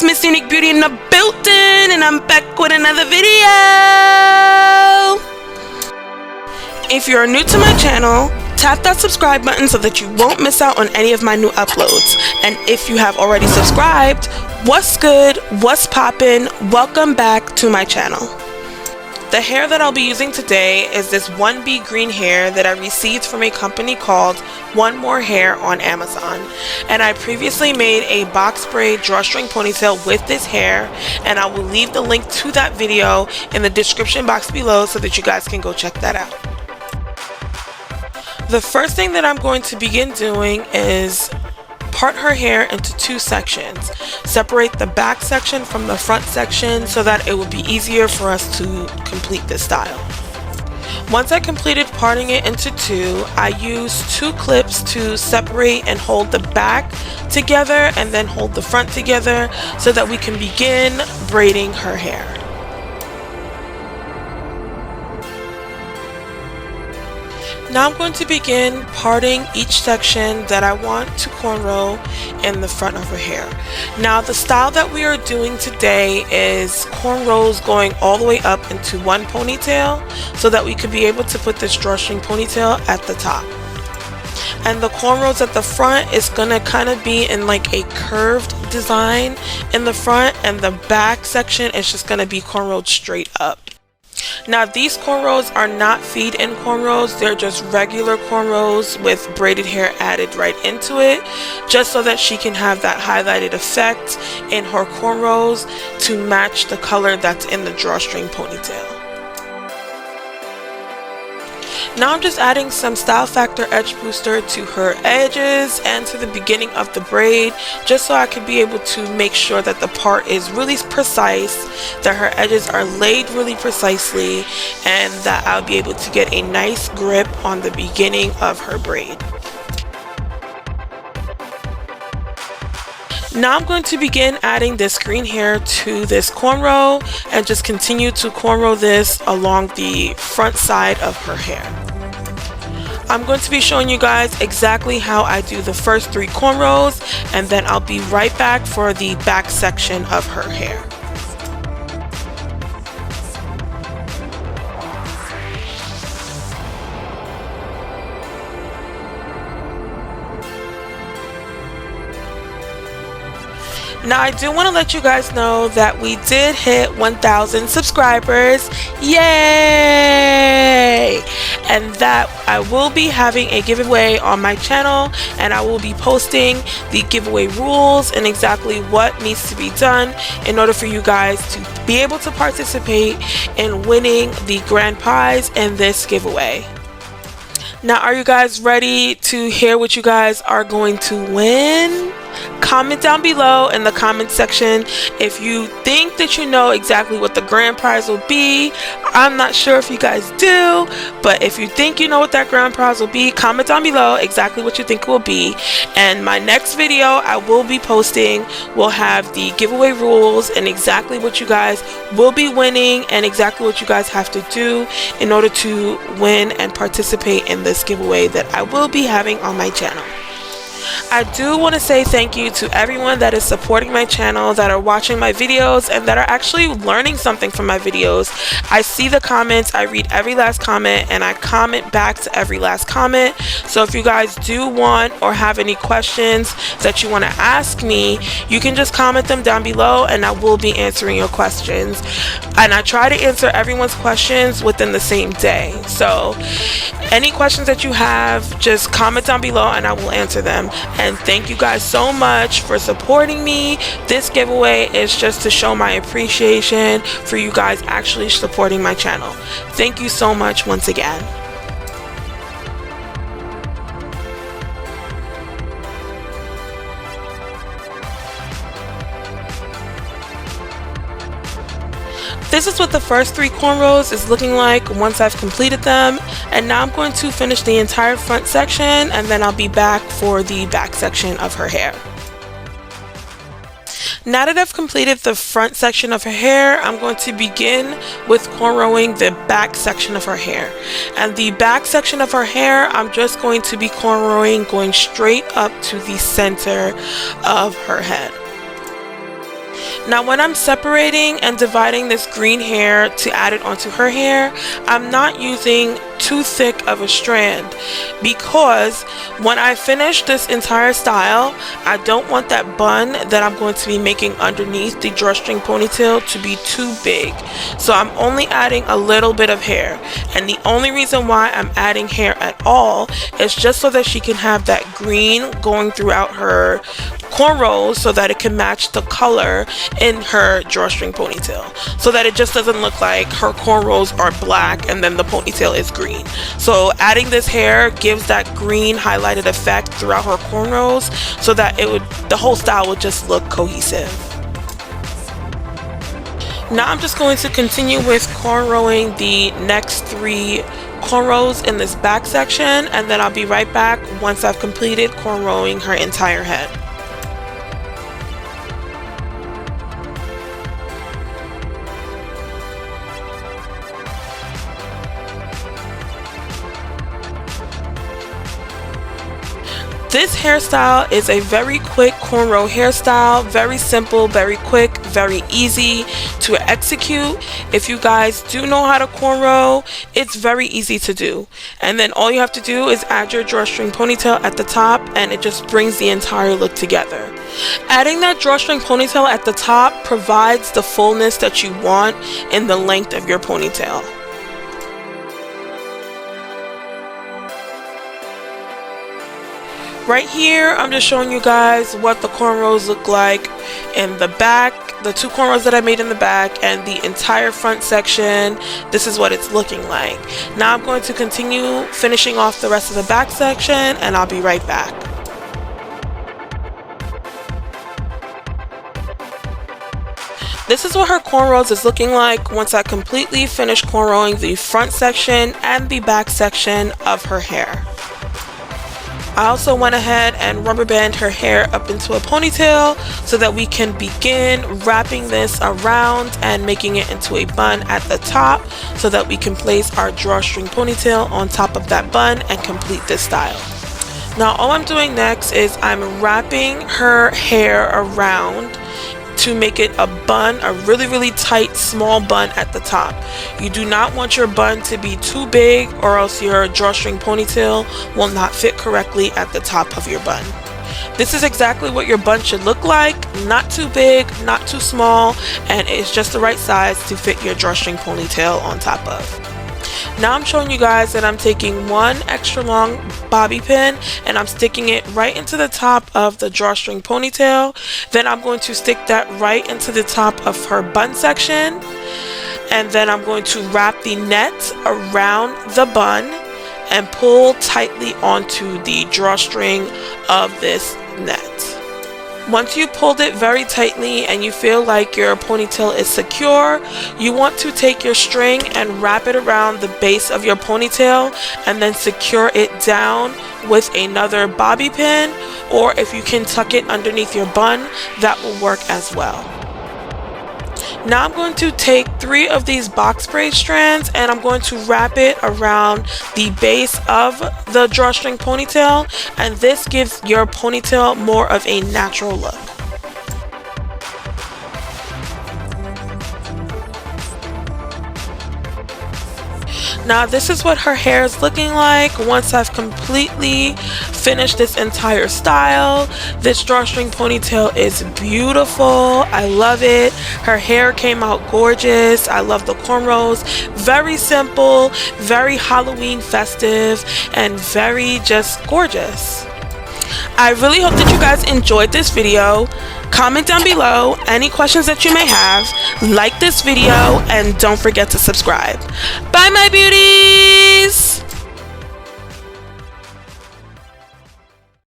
it's Miss Unique Beauty in the building, and I'm back with another video. If you're new to my channel, tap that subscribe button so that you won't miss out on any of my new uploads. And if you have already subscribed, what's good, what's poppin', welcome back to my channel. The hair that I'll be using today is this 1B green hair that I received from a company called One More Hair on Amazon. And I previously made a box braid drawstring ponytail with this hair, and I will leave the link to that video in the description box below so that you guys can go check that out. The first thing that I'm going to begin doing is part her hair into two sections. Separate the back section from the front section so that it will be easier for us to complete this style. Once I completed parting it into two, I used two clips to separate and hold the back together and then hold the front together so that we can begin braiding her hair. Now I'm going to begin parting each section that I want to cornrow in the front of her hair. Now the style that we are doing today is cornrows going all the way up into one ponytail so that we could be able to put this drawstring ponytail at the top. And the cornrows at the front is going to kind of be in like a curved design in the front, and the back section is just going to be cornrowed straight up. Now these cornrows are not feed-in cornrows, they're just regular cornrows with braided hair added right into it, just so that she can have that highlighted effect in her cornrows to match the color that's in the drawstring ponytail. Now I'm just adding some Style Factor Edge Booster to her edges and to the beginning of the braid, just so I can be able to make sure that the part is really precise, that her edges are laid really precisely, and that I'll be able to get a nice grip on the beginning of her braid. Now I'm going to begin adding this green hair to this cornrow and just continue to cornrow this along the front side of her hair. I'm going to be showing you guys exactly how I do the first three cornrows, and then I'll be right back for the back section of her hair. Now I do want to let you guys know that we did hit 1,000 subscribers, yay! And that I will be having a giveaway on my channel, and I will be posting the giveaway rules and exactly what needs to be done in order for you guys to be able to participate in winning the grand prize in this giveaway. Now are you guys ready to hear what you guys are going to win? Comment down below in the comment section if you think that you know exactly what the grand prize will be. I'm not sure if you guys do, but if you think you know what that grand prize will be, comment down below exactly what you think it will be. And my next video I will be posting will have the giveaway rules and exactly what you guys will be winning and exactly what you guys have to do in order to win and participate in this giveaway that I will be having on my channel. I do want to say thank you to everyone that is supporting my channel, that are watching my videos, and that are actually learning something from my videos. I see the comments, I read every last comment, and I comment back to every last comment. So if you guys do want or have any questions that you want to ask me, you can just comment them down below and I will be answering your questions. And I try to answer everyone's questions within the same day. So any questions that you have, just comment down below and I will answer them. And thank you guys so much for supporting me. This giveaway is just to show my appreciation for you guys actually supporting my channel. Thank you so much once again. This is what the first three cornrows is looking like once I've completed them, and now I'm going to finish the entire front section and then I'll be back for the back section of her hair. Now that I've completed the front section of her hair, I'm going to begin with cornrowing the back section of her hair. And the back section of her hair, I'm just going to be cornrowing going straight up to the center of her head. Now when I'm separating and dividing this green hair to add it onto her hair, I'm not using too thick of a strand, because when I finish this entire style, I don't want that bun that I'm going to be making underneath the drawstring ponytail to be too big. So I'm only adding a little bit of hair, and the only reason why I'm adding hair at all is just so that she can have that green going throughout her cornrows, so that it can match the color in her drawstring ponytail, so that it just doesn't look like her cornrows are black and then the ponytail is green. So adding this hair gives that green highlighted effect throughout her cornrows, so that the whole style would just look cohesive. Now I'm just going to continue with cornrowing the next 3 cornrows in this back section, and then I'll be right back once I've completed cornrowing her entire head. This hairstyle is a very quick cornrow hairstyle, very simple, very quick, very easy to execute. If you guys do know how to cornrow, it's very easy to do. And then all you have to do is add your drawstring ponytail at the top, and it just brings the entire look together. Adding that drawstring ponytail at the top provides the fullness that you want in the length of your ponytail. Right here, I'm just showing you guys what the cornrows look like in the back, the 2 cornrows that I made in the back, and the entire front section. This is what it's looking like. Now I'm going to continue finishing off the rest of the back section, and I'll be right back. This is what her cornrows is looking like once I completely finish cornrowing the front section and the back section of her hair. I also went ahead and rubber band her hair up into a ponytail so that we can begin wrapping this around and making it into a bun at the top, so that we can place our drawstring ponytail on top of that bun and complete this style. Now all I'm doing next is I'm wrapping her hair around to make it a bun, a really tight small bun at the top. You do not want your bun to be too big, or else your drawstring ponytail will not fit correctly at the top of your bun. This is exactly what your bun should look like, not too big, not too small, and it's just the right size to fit your drawstring ponytail on top of. Now I'm showing you guys that I'm taking 1 extra long bobby pin, and I'm sticking it right into the top of the drawstring ponytail. Then I'm going to stick that right into the top of her bun section, and then I'm going to wrap the net around the bun and pull tightly onto the drawstring of this net. Once you pulled it very tightly and you feel like your ponytail is secure, you want to take your string and wrap it around the base of your ponytail, and then secure it down with another bobby pin, or if you can tuck it underneath your bun, that will work as well. Now I'm going to take 3 of these box braid strands, and I'm going to wrap it around the base of the drawstring ponytail, and this gives your ponytail more of a natural look. Now this is what her hair is looking like once I've completely finished this entire style. This drawstring ponytail is beautiful. I love it. Her hair came out gorgeous. I love the cornrows. Very simple, very Halloween festive, and very just gorgeous. I really hope that you guys enjoyed this video. Comment down below any questions that you may have, like this video, and don't forget to subscribe. Bye my beauties!